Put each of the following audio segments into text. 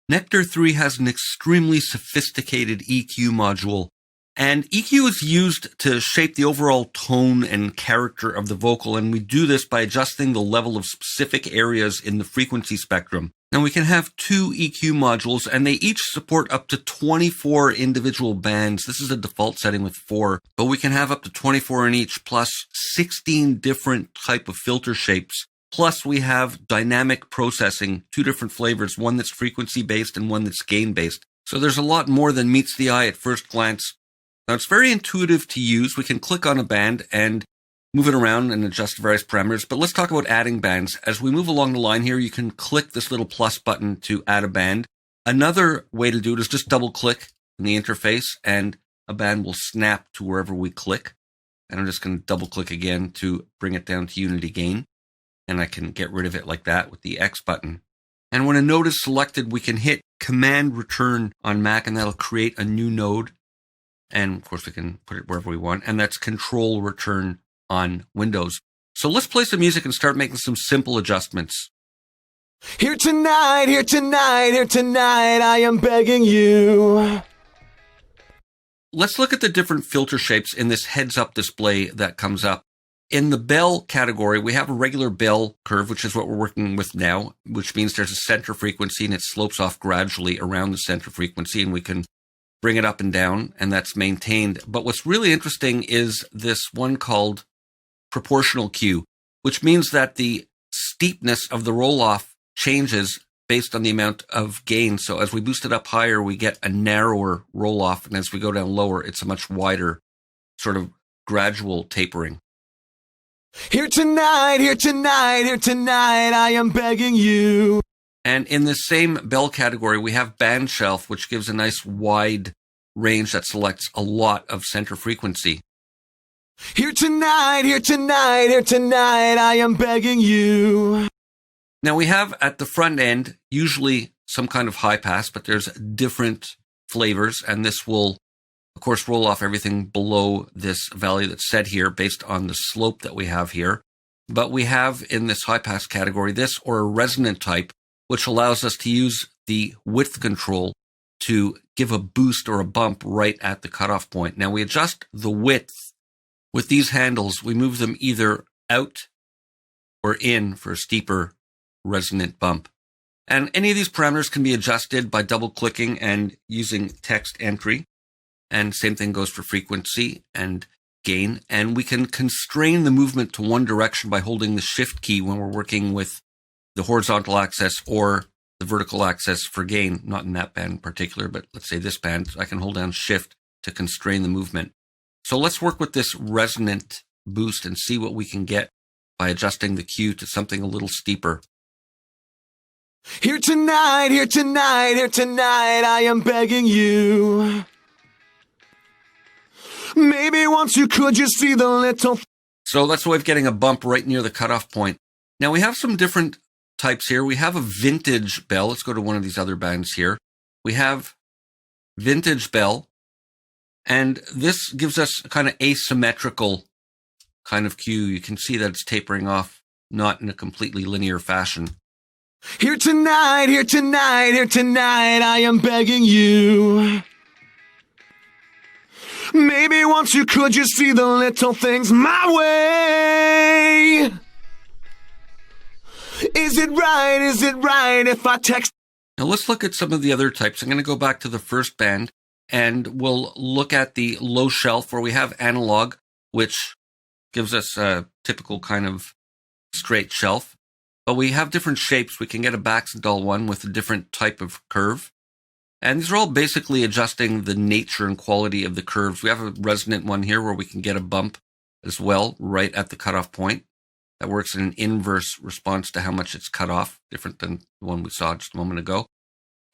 Nectar 3 has an extremely sophisticated EQ module, and EQ is used to shape the overall tone and character of the vocal, and we do this by adjusting the level of specific areas in the frequency spectrum. Now we can have 2 EQ modules, and they each support up to 24 individual bands. This is a default setting with 4, but we can have up to 24 in each, plus 16 different type of filter shapes. Plus we have dynamic processing, 2 different flavors, one that's frequency-based and one that's gain-based. So there's a lot more than meets the eye at first glance. Now it's very intuitive to use. We can click on a band and move it around and adjust various parameters, but let's talk about adding bands. As we move along the line here, you can click this little plus button to add a band. Another way to do it is just double click in the interface and a band will snap to wherever we click. And I'm just going to double click again to bring it down to unity gain. And I can get rid of it like that with the X button. And when a node is selected, we can hit Command Return on Mac, and that'll create a new node. And of course, we can put it wherever we want. And that's Control Return on Windows. So let's play some music and start making some simple adjustments. Here tonight, here tonight, here tonight, I am begging you. Let's look at the different filter shapes in this heads-up display that comes up. In the bell category, we have a regular bell curve, which is what we're working with now, which means there's a center frequency and it slopes off gradually around the center frequency, and we can bring it up and down, and that's maintained. But what's really interesting is this one called proportional Q, which means that the steepness of the roll-off changes based on the amount of gain. So as we boost it up higher, we get a narrower roll-off, and as we go down lower, it's a much wider sort of gradual tapering. Here tonight, here tonight, here tonight, I am begging you. And in the same bell category, we have band shelf, which gives a nice wide range that selects a lot of center frequency. Here tonight, here tonight, here tonight, I am begging you. Now we have at the front end, usually some kind of high pass, but there's different flavors, and this will, of course, roll off everything below this value that's set here based on the slope that we have here. But we have in this high pass category this or a resonant type, which allows us to use the width control to give a boost or a bump right at the cutoff point. Now we adjust the width with these handles. We move them either out or in for a steeper resonant bump. And any of these parameters can be adjusted by double clicking and using text entry. And same thing goes for frequency and gain. And we can constrain the movement to one direction by holding the shift key when we're working with the horizontal axis or the vertical axis for gain. Not in that band in particular, but let's say this band, I can hold down shift to constrain the movement. So let's work with this resonant boost and see what we can get by adjusting the Q to something a little steeper. Here tonight, here tonight, here tonight, I am begging you. Maybe once you could just see the little... So that's a way of getting a bump right near the cutoff point. Now we have some different types here. We have a vintage bell. Let's go to one of these other bands here. We have vintage bell, and this gives us a kind of asymmetrical kind of cue. You can see that it's tapering off, not in a completely linear fashion. Here tonight, here tonight, here tonight, I am begging you. Maybe once you could just see the little things my way. Is it right if I text? Now let's look at some of the other types. I'm going to go back to the first band and we'll look at the low shelf where we have analog, which gives us a typical kind of straight shelf. But we have different shapes. We can get a Baxendale one with a different type of curve. And these are all basically adjusting the nature and quality of the curves. We have a resonant one here where we can get a bump as well right at the cutoff point. That works in an inverse response to how much it's cut off, different than the one we saw just a moment ago.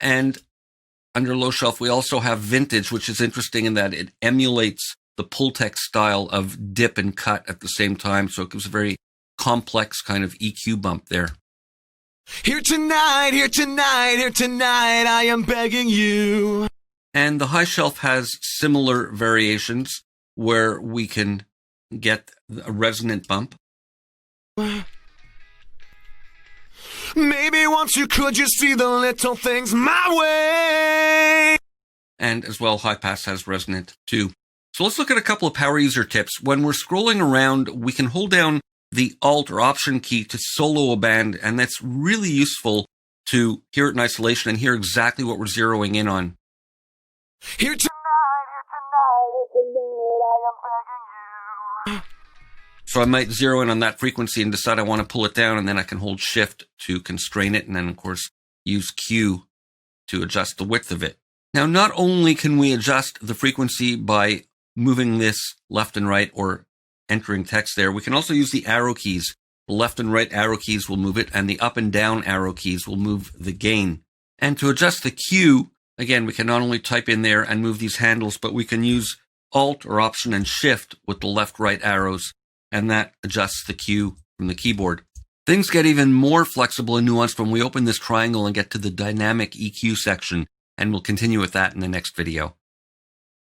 And under low shelf, we also have vintage, which is interesting in that it emulates the Pultec style of dip and cut at the same time. So it gives a very complex kind of EQ bump there. Here tonight, here tonight, here tonight, I am begging you. And the high shelf has similar variations where we can get a resonant bump. Maybe once you could just see the little things my way. And as well, high pass has resonant too. So let's look at a couple of power user tips. When we're scrolling around, we can hold down the Alt or Option key to solo a band, and that's really useful to hear it in isolation and hear exactly what we're zeroing in on. Here tonight, I am begging you. So I might zero in on that frequency and decide I want to pull it down, and then I can hold Shift to constrain it, and then of course use Q to adjust the width of it. Now, not only can we adjust the frequency by moving this left and right or entering text there, we can also use the arrow keys. The left and right arrow keys will move it, and the up and down arrow keys will move the gain. And to adjust the Q, again, we can not only type in there and move these handles, but we can use Alt or Option and Shift with the left-right arrows, and that adjusts the Q from the keyboard. Things get even more flexible and nuanced when we open this triangle and get to the dynamic EQ section, and we'll continue with that in the next video.